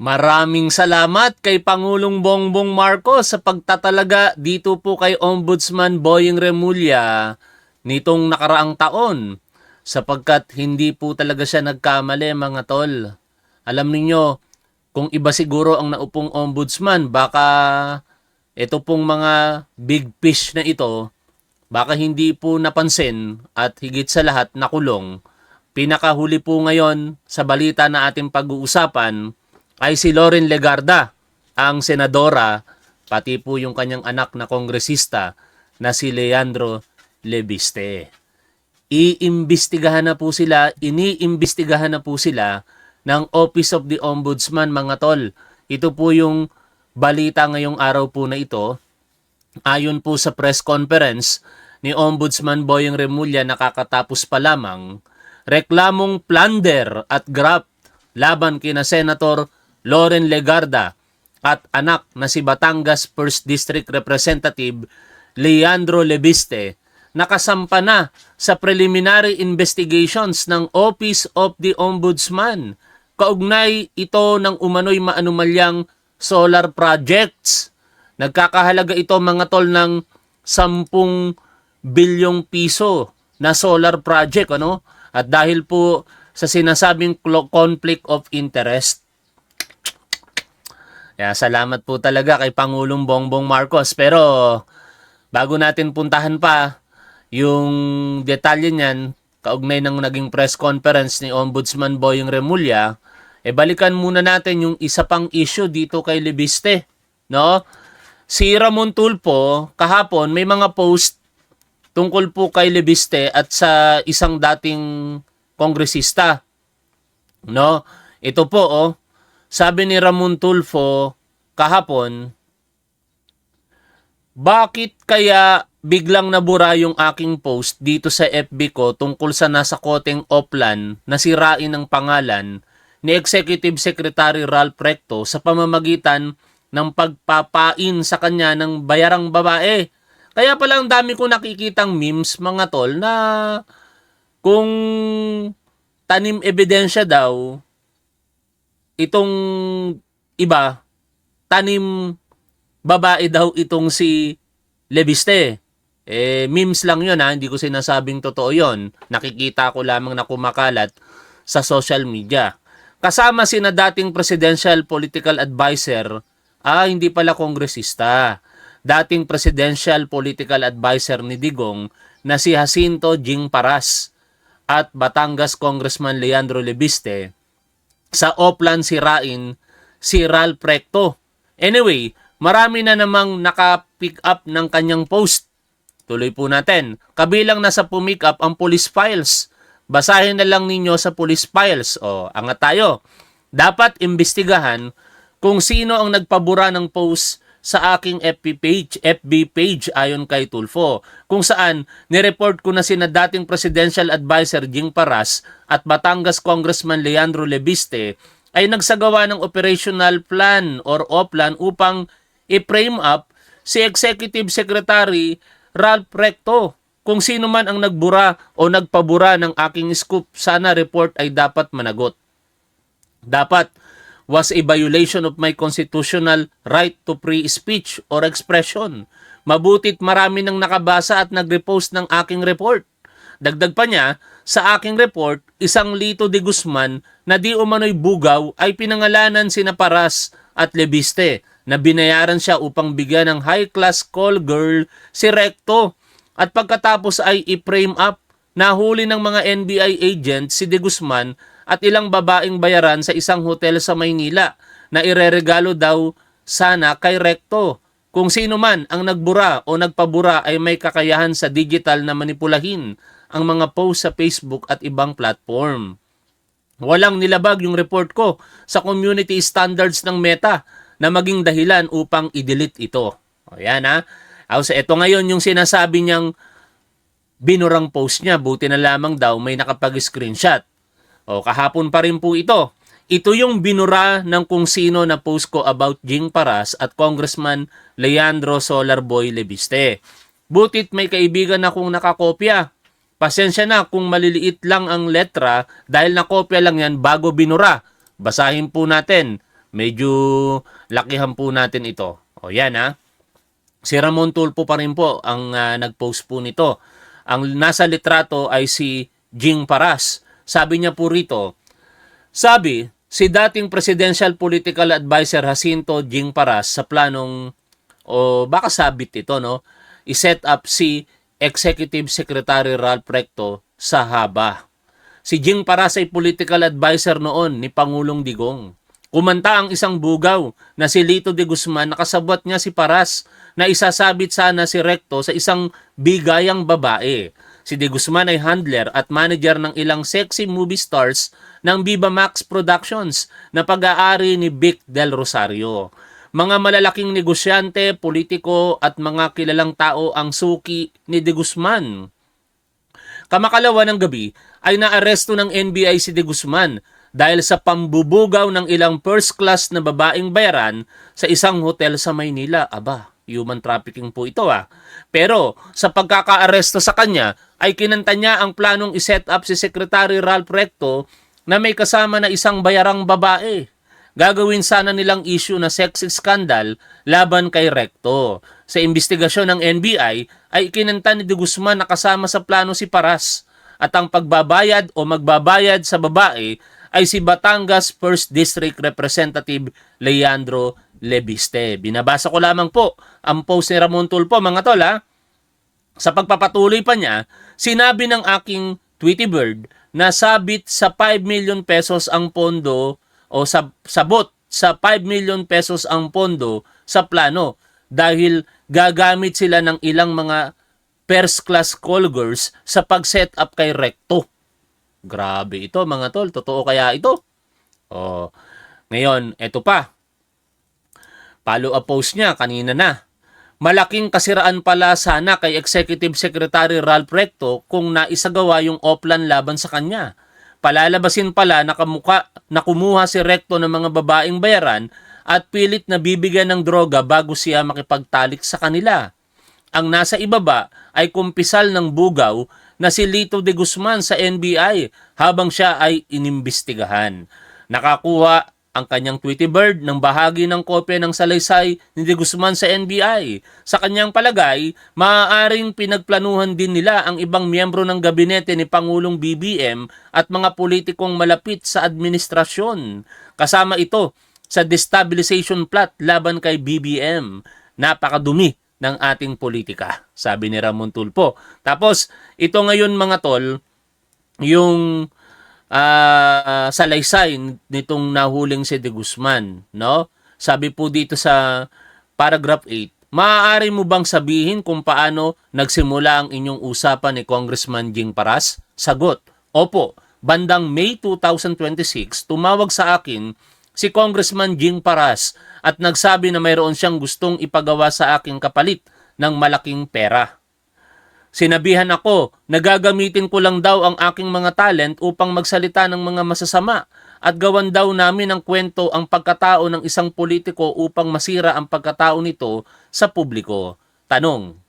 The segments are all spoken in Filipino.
Maraming salamat kay Pangulong Bongbong Marcos sa pagtatalaga dito po kay Ombudsman Boyeng Remulla nitong nakaraang taon sapagkat hindi po talaga siya nagkamali mga tol. Alam niyo kung iba siguro ang naupong ombudsman, baka ito pong mga big fish na ito, baka hindi po napansin at higit sa lahat nakulong. Pinakahuli po ngayon sa balita na ating pag-uusapan ay si Loren Legarda, ang senadora, pati po yung kanyang anak na kongresista na si Leandro Lebiste. Iniimbestigahan na po sila ng Office of the Ombudsman mga tol. Ito po yung balita ngayong araw po na ito. Ayon po sa press conference ni Ombudsman Boyeng Remulla nakakatapos pa lamang, reklamong plunder at graft laban kina Senator Loren Legarda at anak na si Batangas 1st District Representative Leandro Lebiste nakasampa na sa preliminary investigations ng Office of the Ombudsman. Kaugnay ito ng umano'y maanumalyang solar projects. Nagkakahalaga ito mga tol ng 10 bilyong piso na solar project. At dahil po sa sinasabing conflict of interest, salamat po talaga kay Pangulong Bongbong Marcos. Pero bago natin puntahan pa yung detalye niyan, kaugnay ng naging press conference ni Ombudsman Boyeng Remulla, balikan muna natin yung isa pang issue dito kay Lebiste. No? Si Ramon Tulfo, kahapon may mga post tungkol po kay Lebiste at sa isang dating kongresista. No? Ito po, sabi ni Ramon Tulfo kahapon, bakit kaya biglang nabura yung aking post dito sa FB ko tungkol sa nasa koteng Oplan na sirain ng pangalan ni Executive Secretary Ralph Recto sa pamamagitan ng pagpapain sa kanya ng bayarang babae? Kaya pala ang dami ko nakikitang memes mga tol na kung tanim ebidensya daw, itong iba, tanim babae daw itong si Lebiste. Memes lang yun hindi ko sinasabing totoo yun. Nakikita ko lamang na kumakalat sa social media. Kasama sina dating Presidential Political Advisor, hindi pala kongresista. Dating Presidential Political Advisor ni Digong na si Jacinto Jing Paras at Batangas Congressman Leandro Lebiste, sa Oplan sirain si Ralph Recto. Anyway, marami na namang naka-pick up ng kanyang post. Tuloy po natin. Kabilang na sa pumick up ang police files. Basahin na lang ninyo sa police files. Angat tayo. Dapat imbestigahan kung sino ang nagpabura ng post sa aking FB page ayon kay Tulfo, kung saan nireport ko na sina dating Presidential Advisor Jing Paras at Batangas Congressman Leandro Lebiste ay nagsagawa ng operational plan or OPLAN upang i-frame up si Executive Secretary Ralph Recto. Kung sino man ang nagbura o nagpabura ng aking scoop, sana report ay dapat managot. Dapat was a violation of my constitutional right to free speech or expression. Mabutit marami nang nakabasa at nag-repost ng aking report. Dagdag pa niya, sa aking report, isang Lito de Guzman na di umano'y bugaw ay pinangalanan sina Paras at Lebiste na binayaran siya upang bigyan ng high-class call girl si Recto. At pagkatapos ay i-frame up, nahuli ng mga NBI agent si de Guzman at ilang babaeng bayaran sa isang hotel sa Maynila na ireregalo daw sana kay Recto. Kung sino man ang nagbura o nagpabura ay may kakayahan sa digital na manipulahin ang mga post sa Facebook at ibang platform. Walang nilabag yung report ko sa community standards ng Meta na maging dahilan upang i-delete ito. Ayan So ito ngayon yung sinasabi niyang binurang post niya. Buti na lamang daw may nakapag-screenshot. Kahapon pa rin po ito. Ito yung binura ng kung sino na post ko about Jing Paras at Congressman Leandro Solarboy Lebiste. Butit may kaibigan akong nakakopya. Pasensya na kung maliliit lang ang letra dahil nakopya lang yan bago binura. Basahin po natin. Medyo lakihan po natin ito. O yan ha. Si Ramon Tulfo pa rin po ang nag-post po nito. Ang nasa litrato ay si Jing Paras. Sabi niya po rito, si dating Presidential Political Advisor Jacinto Jing Paras sa planong, o baka sabit ito, no? I-set up si Executive Secretary Ralph Recto sa Haba. Si Jing Paras ay political advisor noon ni Pangulong Digong. Kumanta ang isang bugaw na si Lito de Guzman, nakasabwat niya si Paras na isasabit sana si Recto sa isang bigayang babae. Si de Guzman ay handler at manager ng ilang sexy movie stars ng Viva Max Productions na pag-aari ni Vic Del Rosario. Mga malalaking negosyante, politiko at mga kilalang tao ang suki ni de Guzman. Kamakalawa ng gabi ay naaresto ng NBI si de Guzman dahil sa pambubugaw ng ilang first class na babaeng bayaran sa isang hotel sa Maynila. Aba, human trafficking po ito Pero sa pagkakaaresto sa kanya ay kinanta niya ang planong iset up si Secretary Ralph Recto na may kasama na isang bayarang babae. Gagawin sana nilang issue na sex scandal laban kay Recto. Sa investigasyon ng NBI ay kinanta ni de Guzman na kasama sa plano si Paras at ang pagbabayad o magbabayad sa babae ay si Batangas 1st District Representative Leandro Lebiste. Binabasa ko lamang po ang post ni Ramon Tulfo, mga tol Sa pagpapatuloy pa niya, sinabi ng aking Tweety Bird na sabit sa 5 million pesos ang pondo o sabot sa 5 million pesos ang pondo sa plano dahil gagamit sila ng ilang mga first class call girls sa pag-set up kay Recto. Grabe ito mga tol, totoo kaya ito? Ngayon, eto pa. Follow-up post niya kanina na. Malaking kasiraan pala sana kay Executive Secretary Ralph Recto kung naisagawa yung oplan laban sa kanya. Palalabasin pala na kumuha si Recto ng mga babaeng bayaran at pilit na bibigyan ng droga bago siya makipagtalik sa kanila. Ang nasa ibaba ay kumpisal ng bugaw na si Lito de Guzman sa NBI habang siya ay inimbestigahan. Nakakuha ang kanyang Tweety Bird ng bahagi ng kopya ng salaysay ni de Guzman sa NBI. Sa kanyang palagay, maaaring pinagplanuhan din nila ang ibang miyembro ng gabinete ni Pangulong BBM at mga politikong malapit sa administrasyon. Kasama ito sa destabilization plot laban kay BBM. Napakadumi ng ating politika, sabi ni Ramon Tulfo. Tapos, ito ngayon mga tol, yung salaysay nitong nahuling si de Guzman, no? Sabi po dito sa paragraph 8, maaari mo bang sabihin kung paano nagsimula ang inyong usapan ni Congressman Jing Paras? Sagot, opo. Bandang May 2026, tumawag sa akin si Congressman Jing Paras at nagsabi na mayroon siyang gustong ipagawa sa aking kapalit ng malaking pera. Sinabihan ako na gagamitin ko lang daw ang aking mga talent upang magsalita ng mga masasama at gawan daw namin ng kwento ang pagkatao ng isang politiko upang masira ang pagkatao nito sa publiko. Tanong,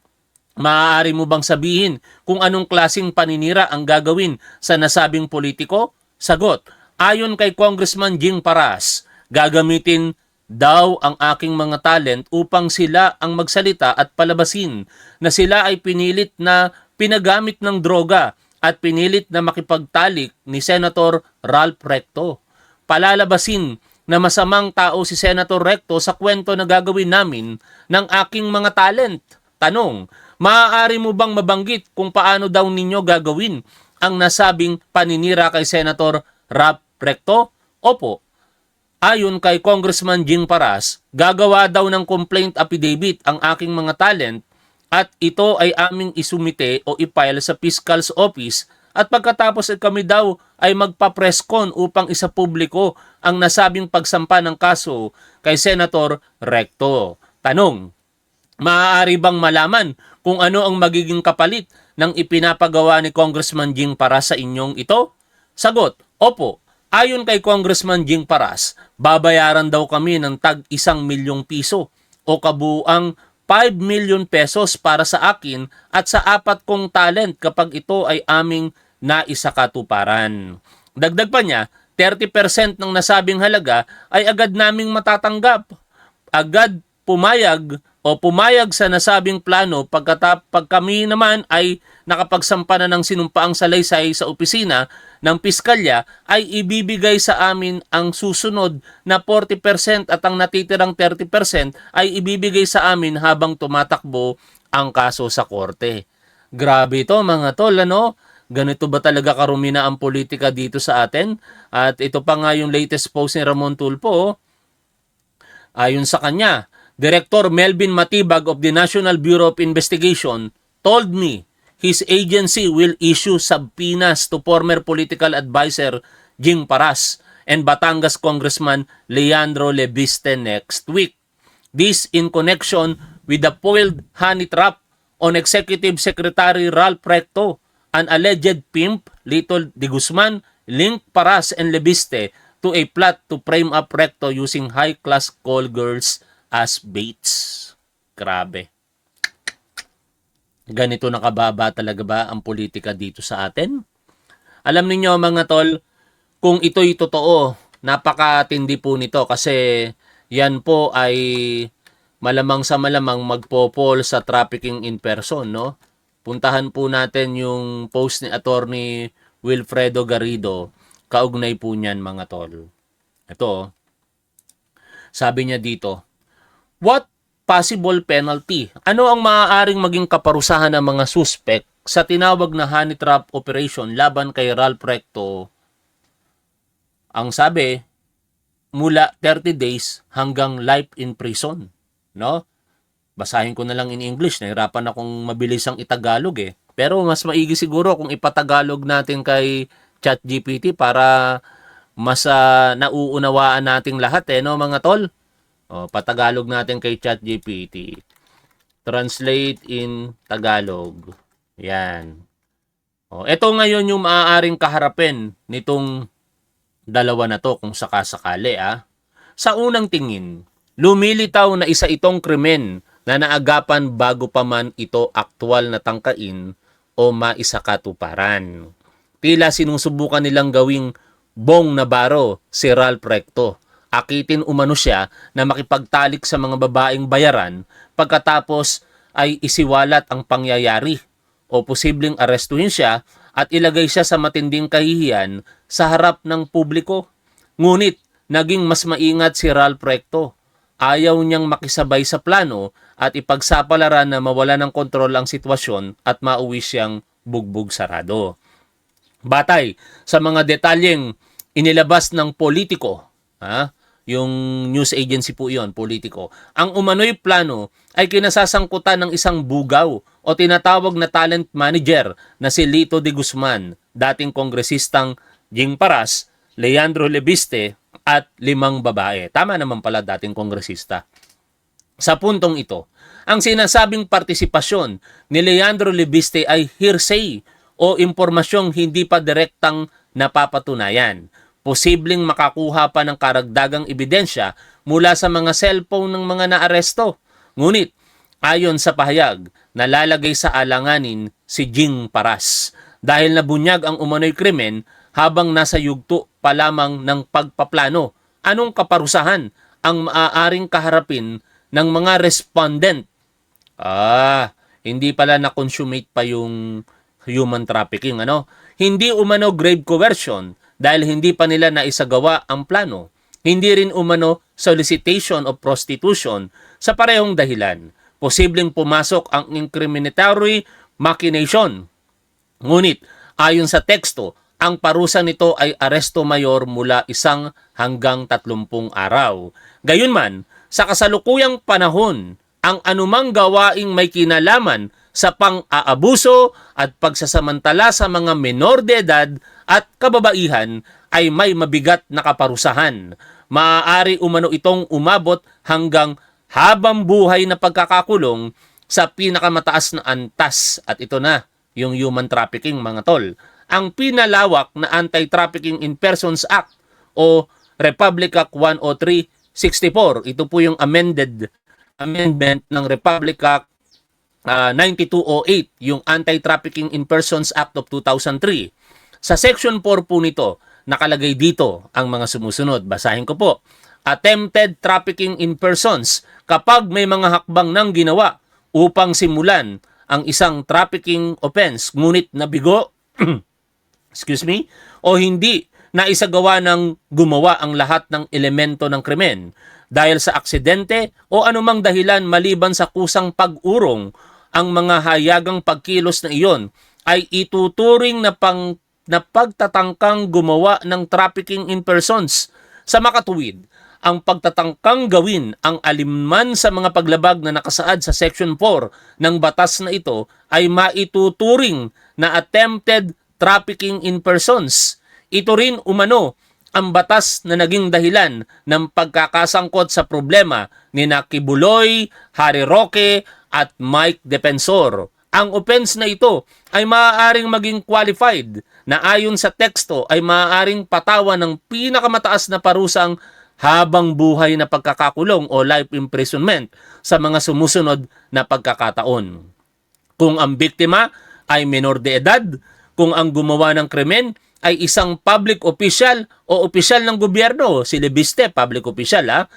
maaari mo bang sabihin kung anong klaseng paninira ang gagawin sa nasabing politiko? Sagot, ayon kay Congressman Jing Paras, gagamitin daw ang aking mga talent upang sila ang magsalita at palabasin na sila ay pinilit na pinagamit ng droga at pinilit na makipagtalik ni Senator Ralph Recto. Palalabasin na masamang tao si Senator Recto sa kwento na gagawin namin ng aking mga talent. Tanong, maaari mo bang mabanggit kung paano daw ninyo gagawin ang nasabing paninira kay Senator Ralph Recto? Opo. Ayon kay Congressman Jing Paras, gagawa daw ng complaint affidavit ang aking mga talent at ito ay aming isumite o i-file sa Fiscal's Office at pagkatapos ay kami daw ay magpa-presscon upang isapubliko ang nasabing pagsampa ng kaso kay Senator Recto. Tanong, maaari bang malaman kung ano ang magiging kapalit ng ipinapagawa ni Congressman Jing Paras sa inyong ito? Sagot, opo. Ayon kay Congressman Jing Paras, babayaran daw kami ng tag 1 milyong piso o kabuuang 5 million pesos para sa akin at sa 4 kong talent kapag ito ay aming naisakatuparan. Dagdag pa niya, 30% ng nasabing halaga ay agad naming matatanggap. Agad pumayag sa nasabing plano pag kami naman ay nakapagsampa na ng sinumpaang salaysay sa opisina ng piskalya, ay ibibigay sa amin ang susunod na 40% at ang natitirang 30% ay ibibigay sa amin habang tumatakbo ang kaso sa korte. Grabe ito mga tol, ano? Ganito ba talaga karumi na ang politika dito sa atin? At ito pa nga yung latest post ni Ramon Tulfo. Ayon sa kanya, Director Melvin Matibag of the National Bureau of Investigation told me his agency will issue subpoenas to former political advisor Jing Paras and Batangas Congressman Leandro Lebiste next week. This in connection with the foiled honey trap on Executive Secretary Ralph Recto, an alleged pimp, Lito de Guzman, linked Paras and Lebiste to a plot to frame up Recto using high-class call girls as baits. Grabe. Ganito nakababa talaga ba ang politika dito sa atin? Alam niyo mga tol, kung ito'y totoo, napakatindi po nito kasi yan po ay malamang sa malamang magpopol sa trafficking in person, no? Puntahan po natin yung post ni Attorney Wilfredo Garrido. Kaugnay po niyan mga tol. Ito, sabi niya dito, what possible penalty? Ano ang maaaring maging kaparusahan ng mga suspect sa tinawag na honey trap operation laban kay Ralph Recto? Ang sabi, mula 30 days hanggang life in prison. No? Basahin ko na lang in English. Nahirapan akong mabilis ang itagalog eh. Pero mas maigi siguro kung ipatagalog natin kay ChatGPT para mas nauunawaan nating lahat eh, no mga tol? O, patagalog natin kay ChatGPT. Translate in Tagalog. Yan. O, ito ngayon yung maaaring kaharapin nitong dalawa na to kung sakasakali. Sa unang tingin, lumilitaw na isa itong krimen na naagapan bago pa man ito aktwal na tangkain o maisakatuparan. Tila sinusubukan nilang gawing Bong Navarro si Ralph Recto. Akitin umano siya na makipagtalik sa mga babaeng bayaran pagkatapos ay isiwalat ang pangyayari o posibleng arestuhin siya at ilagay siya sa matinding kahihiyan sa harap ng publiko. Ngunit naging mas maingat si Ralph Recto. Ayaw niyang makisabay sa plano at ipagsapalaran na mawala ng kontrol ang sitwasyon at mauwi siyang bugbog sarado. Batay sa mga detalyeng inilabas ng Politico, yung news agency po yon, Politico, ang umano'y plano ay kinasasangkutan ng isang bugaw o tinatawag na talent manager na si Lito de Guzman, dating kongresistang Jing Paras, Leandro Lebiste at 5 babae. Tama naman pala, dating kongresista. Sa puntong ito, ang sinasabing partisipasyon ni Leandro Lebiste ay hearsay o impormasyong hindi pa direktang napapatunayan. Posibleng makakuha pa ng karagdagang ebidensya mula sa mga cellphone ng mga naaresto. Ngunit, ayon sa pahayag, nalalagay sa alanganin si Jing Paras dahil nabunyag ang umano'y krimen habang nasa yugto pa lamang ng pagpaplano. Anong kaparusahan ang maaaring kaharapin ng mga respondent? Hindi pala na-consummate pa yung human trafficking, Hindi umano grave coercion dahil hindi pa nila naisagawa ang plano. Hindi rin umano solicitation of prostitution sa parehong dahilan. Posibleng pumasok ang incriminatory machination. Ngunit, ayon sa teksto, ang parusa nito ay aresto mayor mula 1 hanggang 30 araw. Gayunman, sa kasalukuyang panahon, ang anumang gawaing may kinalaman sa pang-aabuso at pagsasamantala sa mga menor de edad at kababaihan ay may mabigat na kaparusahan. Maaari umano itong umabot hanggang habang buhay na pagkakakulong sa pinakamataas na antas. At ito na yung human trafficking mga tol. Ang pinalawak na Anti-Trafficking in Persons Act o Republic Act 103-64. Ito po yung amendment ng Republic Act 9208, yung Anti-Trafficking in Persons Act of 2003. Sa Section 4 po nito, nakalagay dito ang mga sumusunod. Basahin ko po. Attempted trafficking in persons kapag may mga hakbang nang ginawa upang simulan ang isang trafficking offense ngunit nabigo excuse me, o hindi na isagawa ng gumawa ang lahat ng elemento ng krimen dahil sa aksidente o anumang dahilan maliban sa kusang pag-urong, ang mga hayagang pagkilos na iyon ay ituturing na pagtatangkang gumawa ng trafficking in persons. Sa makatuwid, ang pagtatangkang gawin ang alinman sa mga paglabag na nakasaad sa Section 4 ng batas na ito ay maituturing na attempted trafficking in persons. Ito rin umano ang batas na naging dahilan ng pagkakasangkot sa problema ni Kibuloy, Harry Roque at Mike Defensor. Ang offense na ito ay maaaring maging qualified na ayon sa teksto ay maaaring patawan ng pinakamataas na parusang habang buhay na pagkakakulong o life imprisonment sa mga sumusunod na pagkakataon. Kung ang biktima ay menor de edad, kung ang gumawa ng krimen ay isang public official o opisyal ng gobyerno, si Lebiste, public official ha.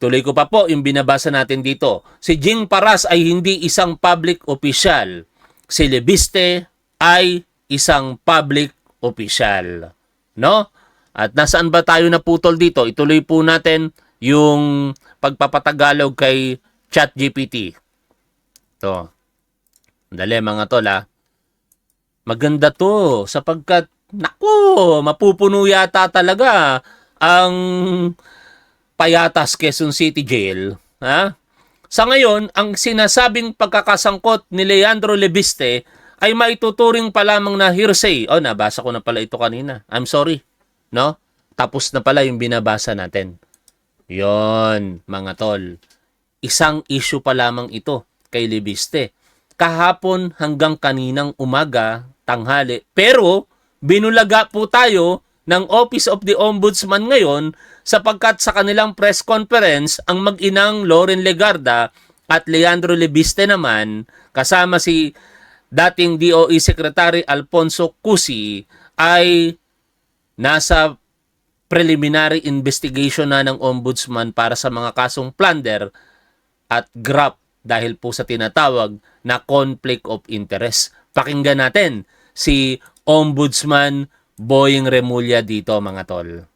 Tuloy ko pa po yung binabasa natin dito. Si Jing Paras ay hindi isang public official. Si Lebiste ay isang public official. No? At nasaan ba tayo naputol dito? Ituloy po natin yung pagpapatagalog kay ChatGPT. Ito. Dali mga tol ha. Maganda to sapagkat naku, mapupuno yata talaga ang Payatas Quezon City Jail. Ha? Sa ngayon, ang sinasabing pagkakasangkot ni Leandro Lebiste ay maituturing pa lamang na hearsay. Oh, nabasa ko na pala ito kanina. I'm sorry. No? Tapos na pala yung binabasa natin. Yon, mga tol. Isang issue pa lamang ito kay Lebiste. Kahapon hanggang kaninang umaga, tanghali. Pero, binulaga po tayo ng Office of the Ombudsman ngayon sapagkat sa kanilang press conference, ang mag-inang Loren Legarda at Leandro Lebiste naman, kasama si dating DOE Secretary Alfonso Cusi, ay nasa preliminary investigation na ng Ombudsman para sa mga kasong plunder at graft dahil po sa tinatawag na conflict of interest. Pakinggan natin si Ombudsman Boying Remulla dito mga tol.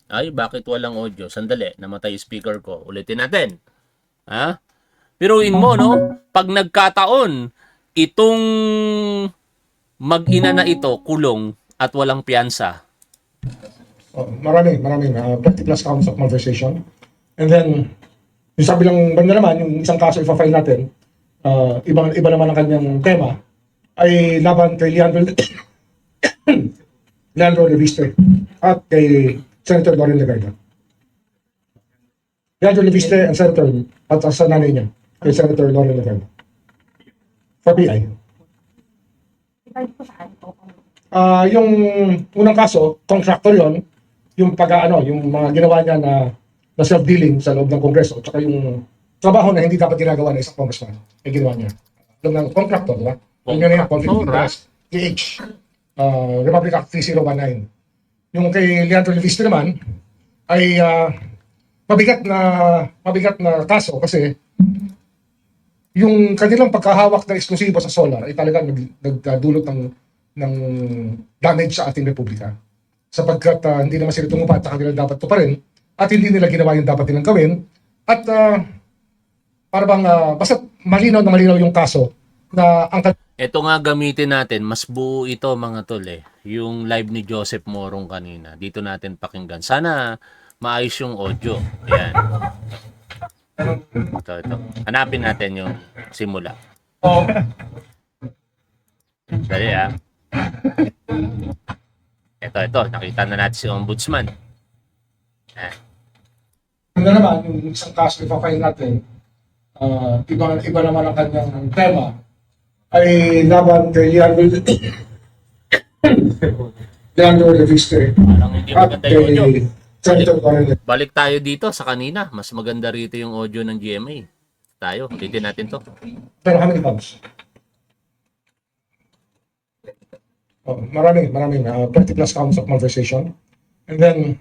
Ay, bakit walang audio? Sandali, namatay yung speaker ko. Ulitin natin. Ha? Piruin mo, no? Pag nagkataon, itong mag-ina na ito, kulong at walang piyansa. Maraming 20 plus counts of malversation. And then, yung sa bilang banda naman, yung isang kaso ipa-file natin, iba naman ang kanyang tema, ay laban kay Leandro Lebiste at kay Senator Loren Legarda. Leandro Lebiste ang senator at sa nanay niya, kay Senator Loren Legarda. For PI. Yung unang kaso, contractor yon, yung yung mga ginawa niya na self-dealing sa loob ng Kongreso, at saka yung trabaho na hindi dapat ginagawa ng isang congressman, ay ginawa niya. Alam ng contractor, di ba? Yung nga na conflict of interest, PH, Republic Act 3019. Yung kay Leandro Lebiste naman, ay mabigat na kaso kasi yung kanilang pagkahawak na eksklusibo sa solar ay talagang nagdulot ng damage sa ating republika. Sapagkat hindi naman sila tumupat sa kanilang dapat tuparin at hindi nila ginawa yung dapat nilang gawin at para bang basta malinaw na malinaw yung kaso na ang Ito nga gamitin natin, mas buo ito mga tol eh. Yung live ni Joseph Morong kanina. Dito natin pakinggan. Sana maayos yung audio. Ayan. Ito. Hanapin natin yung simula. Dali ah. Ito. Nakita na natin si Ombudsman. Ayan. na naman, yung isang kaso ipafile natin, iba naman ang kanyang tema, ay laban kay Leandro Lebiste Parang hindi at maganda yung audio. kay Senator Loren. Balik tayo dito sa kanina. Mas maganda rito yung audio ng GMA. Tayo, ulitin natin to. Pero how many pounds? Maraming 20 plus counts of malversation. And then,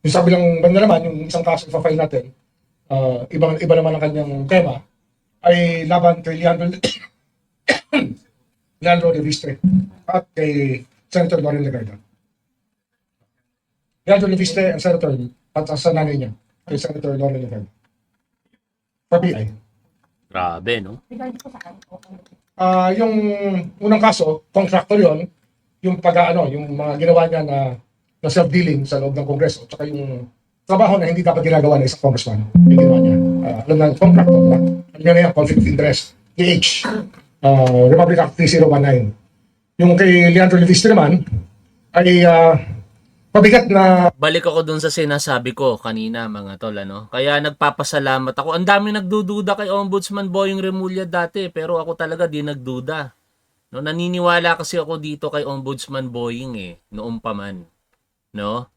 yung sa bilang banda naman, yung isang kaso ipa-file natin, iba naman ang kanyang tema, ay laban kay Leandro Leviste at kay Senator Loren Legarda. Leandro Leviste and Senator, at sa nanay niya, kay Senator Loren Legarda. For PI. Grabe, no? Yung unang kaso, contractor yon, yung yung mga ginawa niya na self-dealing sa loob ng Kongreso, tsaka yung trabaho na hindi dapat ginagawa ng isang congressman, yung ginawa niya. Alam na, contractor na, alam niya na yan, conflict of interest, DH, Republic Act 3019. Yung kay Leandro Leviste naman, ay mabigat na Balik ako dun sa sinasabi ko kanina, mga tol, ano? Kaya nagpapasalamat ako. Ang dami nagdududa kay Ombudsman Boying Remulla dati, pero ako talaga di nagduda. No, naniniwala kasi ako dito kay Ombudsman Boying noong pa man, no?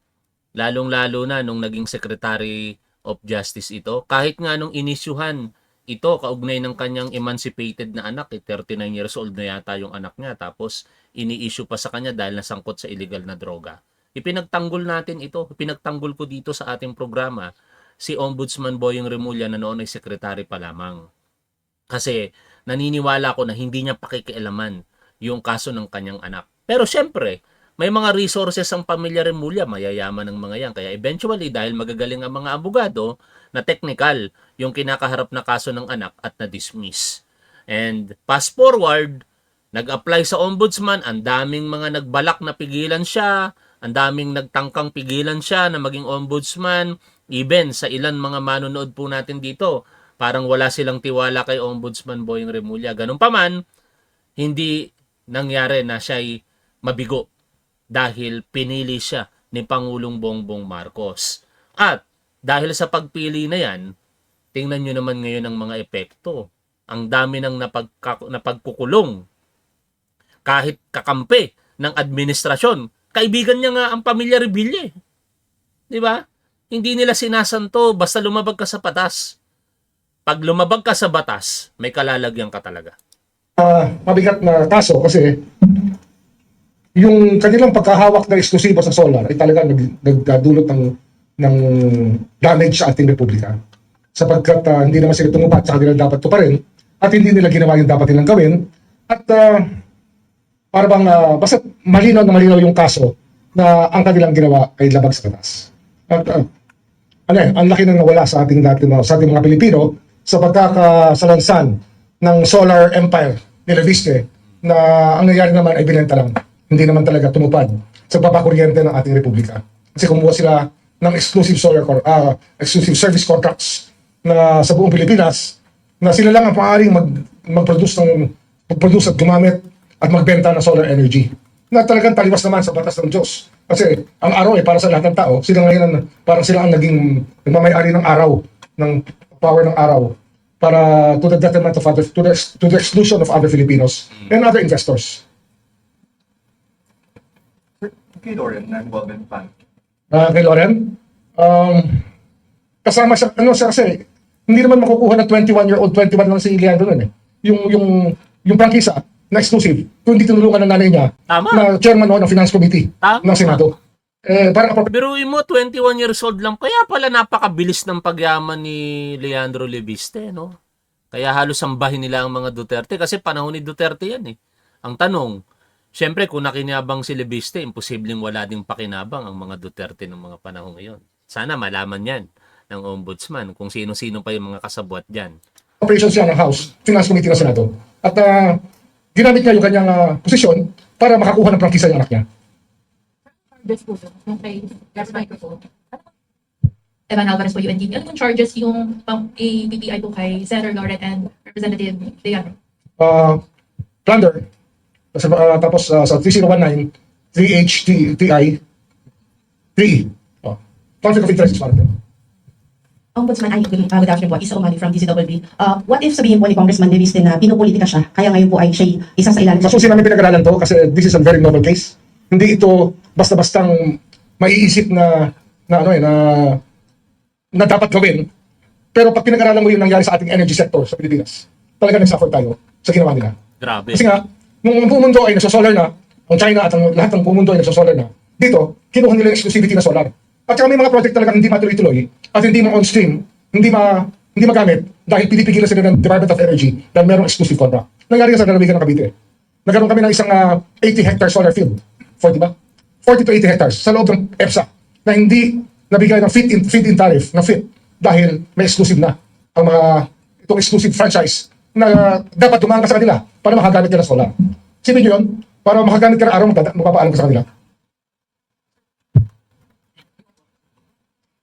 Lalong-lalo na nung naging Secretary of Justice ito, kahit nga nung inisyuhan ito kaugnay ng kanyang emancipated na anak, 39 years old na yata yung anak niya, tapos ini-issue pa sa kanya dahil nasangkot sa illegal na droga. Ipinagtanggol natin ito, ipinagtanggol ko dito sa ating programa si Ombudsman Boying Remulla na noon ay secretary pa lamang. Kasi naniniwala ko na hindi niya pakikialaman yung kaso ng kanyang anak. Pero syempre, may mga resources ang pamilya Remulla, mayayaman ng mga yan. Kaya eventually, dahil magagaling ang mga abogado, na technical yung kinakaharap na kaso ng anak at na-dismiss. And fast forward, nag-apply sa ombudsman, ang daming mga nagbalak na pigilan siya, ang daming nagtangkang pigilan siya na maging ombudsman, even sa ilan mga manonood po natin dito, parang wala silang tiwala kay Ombudsman Boying Remulla. Ganun pa man, hindi nangyari na siya'y mabigo dahil pinili siya ni Pangulong Bongbong Marcos. At dahil sa pagpili na yan, tingnan nyo naman ngayon ang mga epekto. Ang dami ng napagkukulong. Kahit kakampi ng administrasyon, kaibigan niya nga ang pamilya Revilla. Di ba? Hindi nila sinasanto basta lumabag ka sa batas. Pag lumabag ka sa batas, may kalalagyan ka talaga. mabigat na kaso kasi yung kanilang pagkahawak na eksklusibo sa solar ay talaga nagdulot ng damage sa ating republika. Sapagkat hindi naman sila tumupad sa kanilang dapat tuparin at hindi nila ginawa yung dapat nilang gawin. At para bang basta malinaw na malinaw yung kaso na ang kanilang ginawa ay labag sa batas. At ang laki nang nawala sa ating mga Pilipino sa pagkakasalansan ng solar empire ni Leviste na ang nangyari naman ay binenta lang. Hindi naman talaga tumupad sa papakuryente ng ating republika. Kasi kumuha sila ng exclusive exclusive service contracts na sa buong Pilipinas na sila lang ang maaaring mag-produce at gumamit at magbenta ng solar energy. Na talagang taliwas naman sa batas ng Diyos. Kasi ang araw ay para sa lahat ng tao. Sila ngayon parang sila ang naging nagmamayari ng araw, ng power ng araw para to the detriment of to the exclusion of other Filipinos and other investors. Kay Loren na involvement fund. Kay Loren, kasama siya, kasi hindi naman makukuha ng 21-year-old, 21 lang si Leandro nun eh. Yung prangkisa na exclusive, kung hindi tinulungan ng nanay niya, Tama. na chairman ng Finance Committee Tama. ng Senado. Parang Biruin mo, 21 years old lang. Kaya pala napakabilis ng pagyaman ni Leandro Leviste, no? Kaya halos sambahin nila ang mga Duterte kasi panahon ni Duterte yan eh. Ang tanong, syempre kung nakinabang si Leviste, imposibleng wala ding pakinabang ang mga Duterte ng mga panahon ngayon. Sana malaman yan ng ombudsman kung sino-sino pa yung mga kasabwat dyan. operations niya ng House, Finance Committee ng Senado. At ginamit niya yung kanyang posisyon para makakuha ng prangkisa ng anak niya. This po, yung kay gas microphone. Evan Alvarez po, UNDP. Ano yung charges yung PPI po kay Senator Loren and Representative Leandro? Plunder. Tapos sa 3019, 3HTI, 3E. Conflict of interest is one of them. Ombudsman, good afternoon po. Isa Umali from DCWB. What if sabihin po ni Congressman Leviste na pinopolitika siya, kaya ngayon po ay siya isa sa ilalim. Masusin namin pinag-aralan to kasi this is a very novel case. Hindi ito basta-bastang maiisip na dapat gawin. Pero pag pinag-aralan mo yung nangyari sa ating energy sector sa Pilipinas, talaga nagsuffer tayo sa ginawa nila. Grabe. Kasi nga, nung buong mundo ay nasa solar na, Ang China at ang lahat ng buong mundo ay nagsosolar na. Dito, kinuha nila yung exclusivity na solar. At saka may mga project talagang hindi matuloy-tuloy at hindi ma-on stream, hindi magamit dahil pinipigilan sila ng Department of Energy dahil merong exclusive contract. Nangyari yan sa lalawigan ng Cavite. Nagkaroon kami ng isang 80-hectare solar field. 40 ba? 40 to 80 hectares sa loob ng EPSA na hindi nabigay ng feed-in tariff na fit dahil may exclusive na ang itong exclusive franchise na dapat dumaan ka sa kanila para makagamit ka ng solar. Sipin nyo yun, para makagamit ka ng araw, magpapaalam ka sa kanila.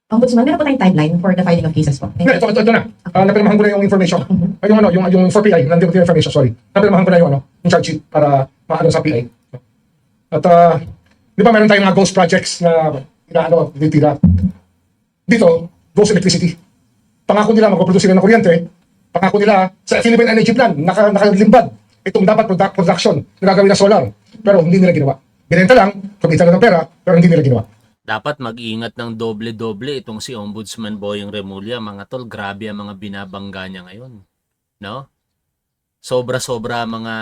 Ombudsman, meron po tayong timeline for the filing of cases po. Thank Hindi, you. ito na. Napirmahan ko na yung information. Ay, yung for PI, nandito yung information, sorry. Napirmahan ko na yung charge sheet para maano sa PI. At, di ba meron tayong mga ghost projects na titira. Dito, ghost electricity. Pangako nila magpaproduce sila ng kuryente. Pangako nila sa Philippine Energy Plan, nakalimbad itong dapat production na gagawin na solar. Pero hindi nila ginawa. Binenta lang, kumita lang ng pera, pero hindi nila ginawa. Dapat mag-ingat ng doble-doble itong si Ombudsman Boyeng Remulla. Mga tol, grabe ang mga binabangga niya ngayon. No? Sobra-sobra mga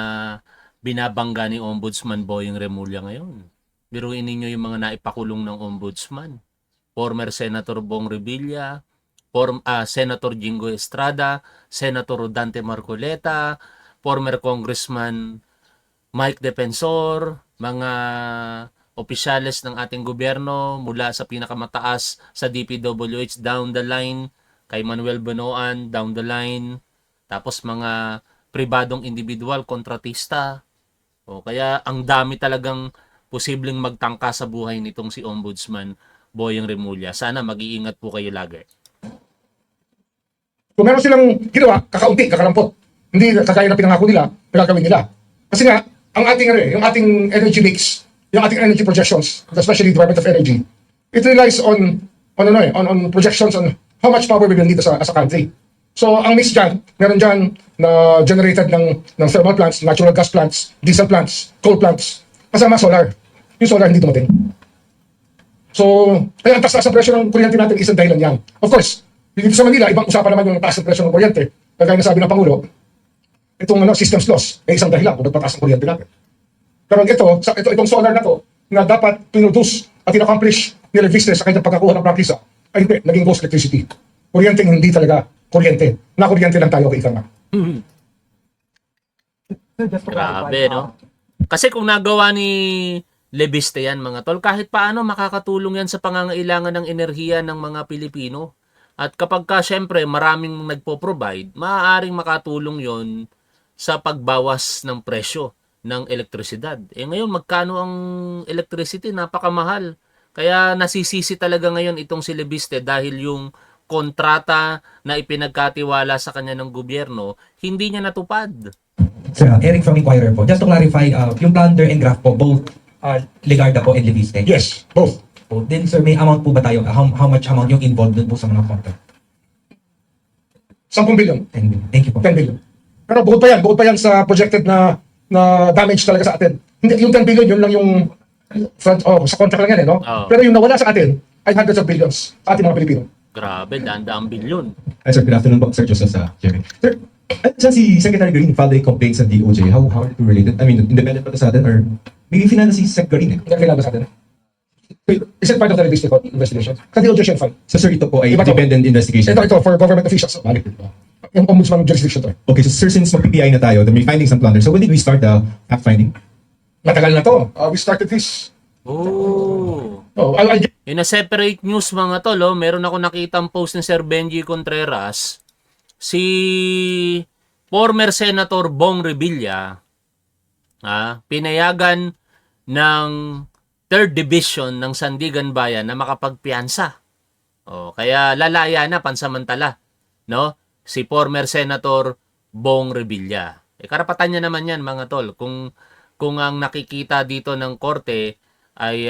binabangga ni Ombudsman Boyeng Remulla ngayon. Biruin ninyo yung mga naipakulong ng Ombudsman. Former Senator Bong Revilla, Senator Jingo Estrada, Senator Dante Marcoleta, former Congressman Mike Defensor, mga opisyales ng ating gobyerno mula sa pinakamataas sa DPWH down the line, kay Manuel Bonoan down the line, tapos mga pribadong individual, kontratista. O kaya ang dami talagang posibleng magtangka sa buhay nitong si Ombudsman Boyeng Remulla. Sana mag-iingat po kayo lagi. Kung meron silang ginawa, kakaunti, kakarampot. Hindi kagaya na pinangako nila, nagagawin nila. Kasi nga, ang ating, yung ating energy mix, yung ating energy projections, especially Department of Energy, it relies on projections on how much power we will need as a country. So, ang mix dyan, meron dyan na generated ng thermal plants, natural gas plants, diesel plants, coal plants, kasama solar. Yung solar hindi dumating. So, kaya ang taas-taas ang presyo ng kuryente natin, isang dahilan yan. Of course, dito sa Manila, ibang usapan naman yung taas ng presyo ng kuryente. Kagaya na sabi ng Pangulo, itong systems loss, ay isang dahilan kung nagpataas ang kuryente natin. Pero itong solar na to, na dapat pinuduce at in-accomplish ni Levistre sa kanyang pagkakuha ng prangkisa, ay hindi, naging ghost electricity. Kuryente hindi talaga kuryente. Nakuryente lang tayo kay Ika nga. Grabe, no? Kasi kung nagawa ni Levistre yan, mga tol, kahit paano makakatulong yan sa pangangailangan ng enerhiya ng mga Pilipino. At kapag ka, syempre, maraming nagpo-provide, maaaring makatulong yon sa pagbawas ng presyo ng elektrisidad. Ngayon, magkano ang electricity? Napakamahal. Kaya nasisisi talaga ngayon itong si Levistre dahil yung kontrata na ipinagkatiwala sa kanya ng gobyerno, hindi niya natupad. Sir, Eric from Inquirer po. Just to clarify, yung plunder and graft po, both Legarda po and Levistre? Yes, both. Then sir, may amount po ba tayo? How much amount yung involved dun po sa mga contract? 10 billion. 10 billion. Thank you po. 10 billion. Pero bukod pa yan sa projected na damage talaga sa atin. Hindi, yung 10 billion, yun lang yung sa contract lang yan, no? Oo. Pero yung nawala sa atin ay hundreds of billions sa ating mga Pilipino. Grabe, daan-daang bilyon. Hi sir, good afternoon po. Sir Joseph sa Jerry. Sir, saan si Secretary Green filed a complaint sa DOJ? How are it related? I mean, independent pa to sa atin or may finala si Sec Green eh? Hindi kailangan sa atin. Is it part of the investigation? Sa DOJ siya file. So sir, ito po ay Iba to. independent investigation. Ito for government officials. Balik. Yung ombudsman jurisdiction to. Okay, so sir, since mag-PPI na tayo, then may findings and plunder. So when did we start the fact finding? Matagal na to. We started this. Oh. In a separate news, mga tol, meron ako nakitang post ni Sir Benji Contreras. Si former Senator Bong Revilla, pinayagan ng 3rd Division ng Sandigan Bayan na makapagpiyansa. Kaya lalaya na pansamantala, no? Si former Senator Bong Revilla. Karapatan niya naman yan, mga tol. Kung ang nakikita dito ng korte ay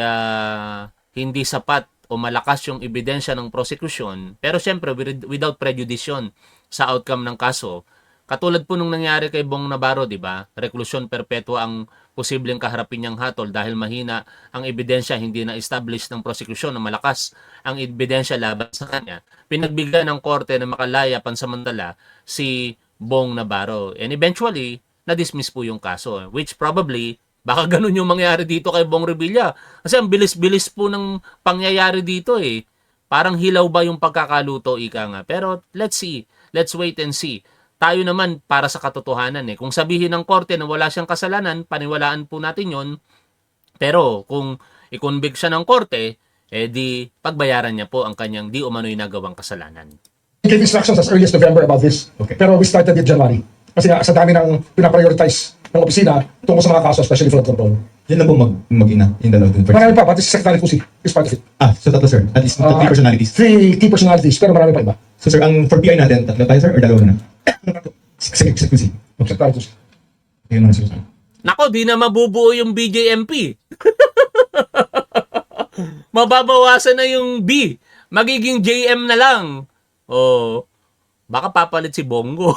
hindi sapat o malakas yung ebidensya ng prosecution, pero syempre without prejudice yun sa outcome ng kaso. Katulad po nung nangyari kay Bong Navarro, di ba? Reklusyon perpetua ang posibleng kaharapin niyang hatol dahil mahina ang ebidensya, hindi na-establish ng prosecution na malakas ang ebidensya laban sa kanya. Pinagbigyan ng korte na makalaya pansamantala si Bong Navarro. And eventually, na-dismiss po yung kaso, which probably Baka ganun yung mangyari dito kay Bong Revilla. Kasi ang bilis-bilis po ng pangyayari dito eh. Parang hilaw ba yung pagkakaluto, ika nga. Pero let's see. Let's wait and see. Tayo naman para sa katotohanan eh. Kung sabihin ng korte na wala siyang kasalanan, paniwalaan po natin yon. Pero kung i-convict siya ng korte, eh di pagbayaran niya po ang kanyang di umano'y nagawang kasalanan. We gave instructions as early as November about this. Okay. Pero we started in January. Kasi nga, sa dami ng pinaprioritize ng opisina tungkol sa mga kaso, especially flood control. Yan lang po mag-ina in the law. Marami pa, pati si Secretary Pusi is part of it. So tatlo sir, at least three personalities. 3 key personalities, pero marami pa iba. So sir, ang for PI natin, tatlo tayo sir, or dalawa na? Sige, Secretary Pusi. Ayun muna sir. Nako, di na mabubuo yung BJMP. Mababawasan na yung B. Magiging JM na lang. Oh, baka papalit si Bongo.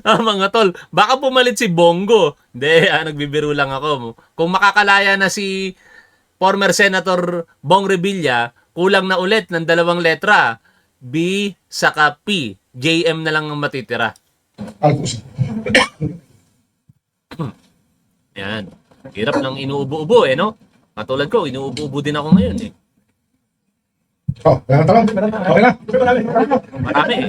Mga tol, baka pumalit si Bongo. Hindi, nagbibiro lang ako. Kung makakalaya na si former Senator Bong Revilla, kulang na ulit ng 2 letra. B saka P. JM na lang ang matitira. Pusi. Yan. Hirap ng inuubo-ubo eh, no? Katulad ko, inuubo-ubo din ako ngayon eh. Oh, tanong. Okay na. Marami eh.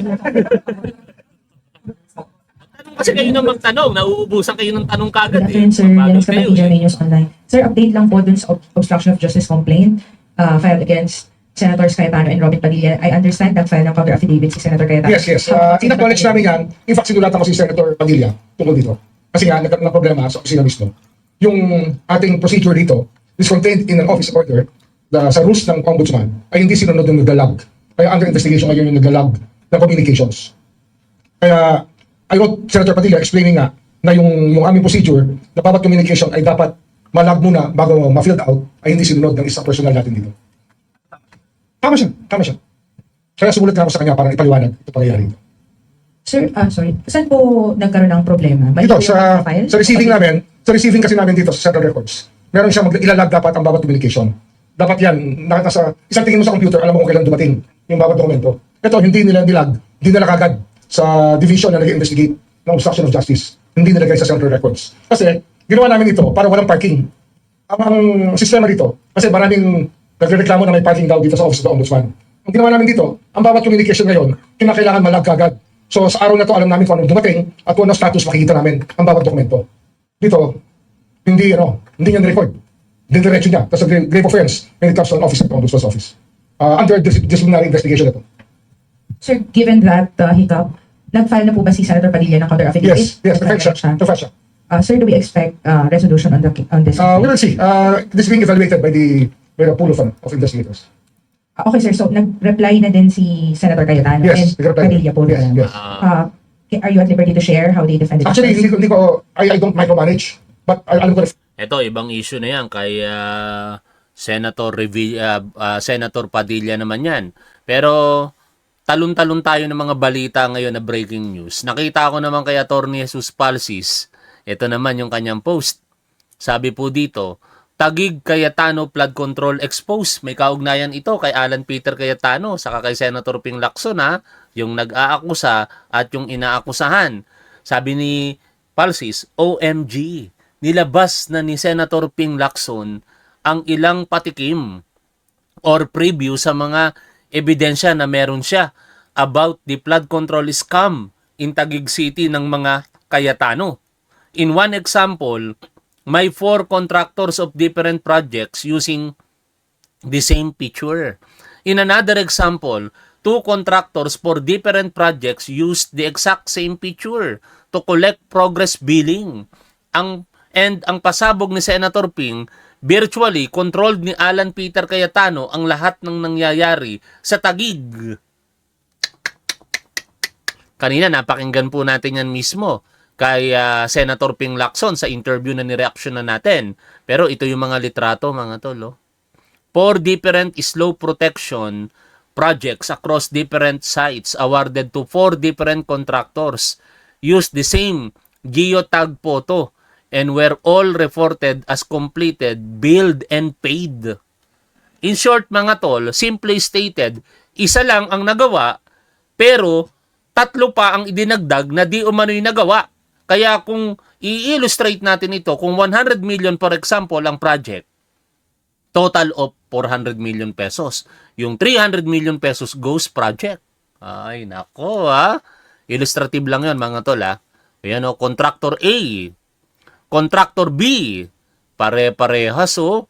Tanong kasi kayo na magtanong, nauubusan kayo ng tanong kagad eh. Good afternoon, sir. Mabagal Yanis kayo Kapatid, eh. News Online. Sir, update lang po dun sa obstruction of justice complaint filed against Senators Cayetano and Robin Padilla. I understand nag-file ng counter affidavit si Senator Cayetano. Yes. In-acknowledge namin yan. In fact, sinulatan ko si Senator Padilla tungkol dito. Kasi nga, nagkaroon ng problema sa opisina mismo. Yung ating procedure dito is contained in an office order sa rules ng Ombudsman ay hindi sinunod yung naglalag. Kaya under investigation ngayon yung naglalag ng communications. Kaya I wrote Senator Padilla explaining nga na yung aming procedure na bawat communication ay dapat malag muna bago ma-filled out ay hindi sinunod ng isang personal natin dito. Tama siya. Kaya sumulat na ako sa kanya para ipaliwanag ito pangyayari ito. Sir, sorry. Saan po nagkaroon ng problema? Mali Dito, po yung file? sa receiving namin, sa receiving kasi namin dito sa Central Records, meron siyang ilalag dapat ang bawat communication. Dapat yan, nasa isang tingin mo sa computer, alam mo kung kailan dumating yung bawat dokumento. Ito, hindi nila nilag, hindi nila kagad sa division na nag-investigate ng obstruction of justice. Hindi nilagay sa Central Records. Kasi, ginawa namin ito para walang parking. Ang sistema dito, kasi maraming nagreklamo na may parking daw dito sa Office of the Ombudsman. Ang ginawa namin dito, ang bawat communication ngayon, kinakailangan malag kagad. So sa araw na to, alam namin kung anong dumating at kung anong status makikita namin ang bawat dokumento. Dito, hindi niya record. Diretso niya. That's a grave offense when it comes to an office of the Ombudsman's office. Under disciplinary investigation ito. Sir, given that hiccup, nag-file na po ba si Senator Padilla ng counter affidavit? Yes, nag-file siya. Sir, do we expect resolution on this? We will see. This is being evaluated by the pool of investigators. Okay, sir. So, nag-reply na din si Senator Cayetano Yes, and nag-reply. Padilla po. Yes, yes. Are you at liberty to share how they defended Actually, themselves? I don't micromanage, but alam ko na Ito, ibang issue na yan kay Senator Padilla naman yan. Pero talon-talon tayo ng mga balita ngayon na breaking news. Nakita ko naman kay Atty. Jesus Palsis, ito naman yung kanyang post. Sabi po dito, Taguig Cayetano flood control exposed. May kaugnayan ito kay Alan Peter Cayetano saka kay Senator Ping Lacson yung nag-aakusa at yung inaakusahan. Sabi ni Palsis, OMG, nilabas na ni Senator Ping Lacson ang ilang patikim or preview sa mga ebidensya na meron siya about the flood control scam in Taguig City ng mga Cayetano. In one example, may 4 contractors of different projects using the same picture. In another example, 2 contractors for different projects used the exact same picture to collect progress billing. Ang pasabog ni Senator Ping, virtually controlled ni Alan Peter Cayetano ang lahat ng nangyayari sa Taguig. Kanina napakinggan po natin yan mismo kay Senator Ping Lacson sa interview na nireaksyon na natin. Pero ito yung mga litrato, mga tol. 4 different slow protection projects across different sites awarded to 4 different contractors used the same geotag photo and were all reported as completed, billed, and paid. In short, mga tol, simply stated, isa lang ang nagawa, pero 3 pa ang idinagdag na di umano'y nagawa. Kaya kung i-illustrate natin ito, kung 100 million for example ang project, total of 400 million pesos. Yung 300 million pesos goes project. Ay, nako ha. Illustrative lang yon mga tol ha. Ayan o, contractor A, contractor B, pare-parehas o,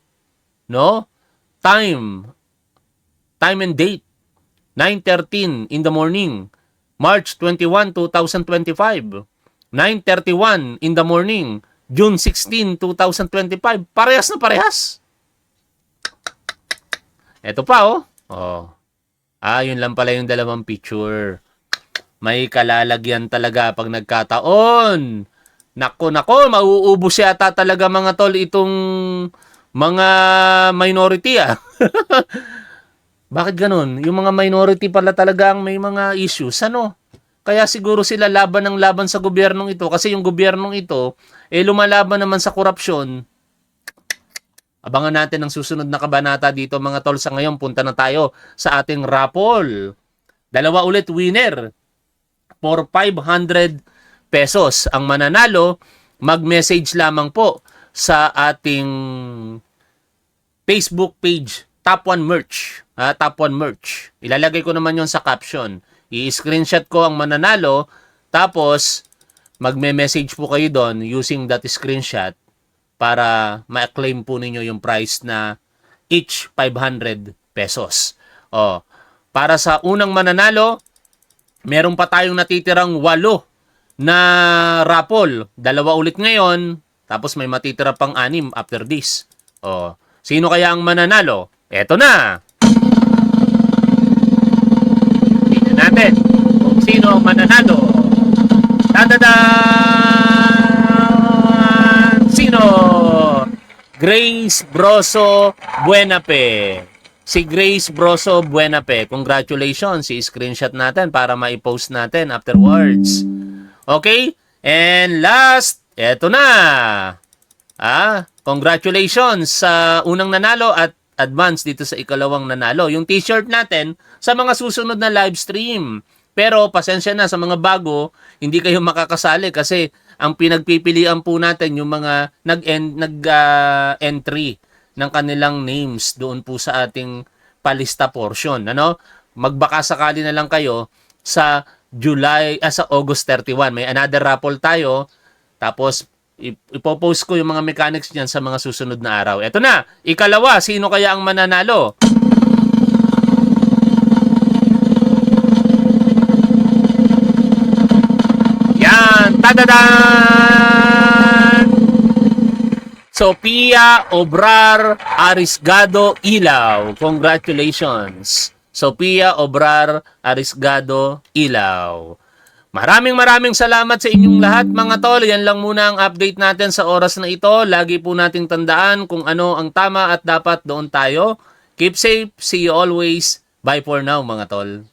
no? Time and date, 9:13 in the morning, March 21, 2025. 9:31 in the morning, June 16, 2025. Parehas na parehas. Ito pa oh. Oh. Yun lang pala yung dalawang picture. May kalalagyan talaga pag nagkataon. Nako, mauubos yata talaga mga tol itong mga minority Bakit ganun? Yung mga minority pala talaga ang may mga issues. Ano? Kaya siguro sila laban ng laban sa gobyernong ito kasi yung gobyernong ito lumalaban naman sa korupsyon. Abangan natin ang susunod na kabanata dito mga tol. Sa ngayon, punta na tayo sa ating raffle. Dalawa ulit winner for 500 pesos. Ang mananalo, mag-message lamang po sa ating Facebook page, Top 1 Merch. Top 1 Merch. Ilalagay ko naman yon sa caption. I-screenshot ko ang mananalo, tapos magme-message po kayo doon using that screenshot para ma-claim po ninyo yung price na each 500 pesos. Para sa unang mananalo, meron pa tayong natitirang 8 na raffle. 2 ulit ngayon, tapos may matitira pang 6 after this. Sino kaya ang mananalo? Eto na! Tingnan natin kung sino ang mananalo. Tadadaan! Sino? Grace Broso Buenape. Si Grace Broso Buenape. Congratulations. I-screenshot natin para ma-post natin afterwards. Okay? And last, eto na. Congratulations sa unang nanalo at advance dito sa ikalawang nanalo. Yung t-shirt natin sa mga susunod na live stream. Pero pasensya na sa mga bago, hindi kayo makakasali kasi ang pinagpipilian po natin yung mga nag-entry ng kanilang names doon po sa ating palista portion. Magbaka sakali na lang kayo sa sa August 31. May another raffle tayo. Tapos ipopost ko yung mga mechanics niyan sa mga susunod na araw. Eto na, ikalawa, sino kaya ang mananalo? Yan, tadadan! Sophia Obrar Arisgado Ilaw. Congratulations. Sophia Obrar Arisgado Ilaw. Maraming salamat sa inyong lahat mga tol. Yan lang muna ang update natin sa oras na ito. Lagi po nating tandaan kung ano ang tama at dapat doon tayo. Keep safe. See you always. Bye for now mga tol.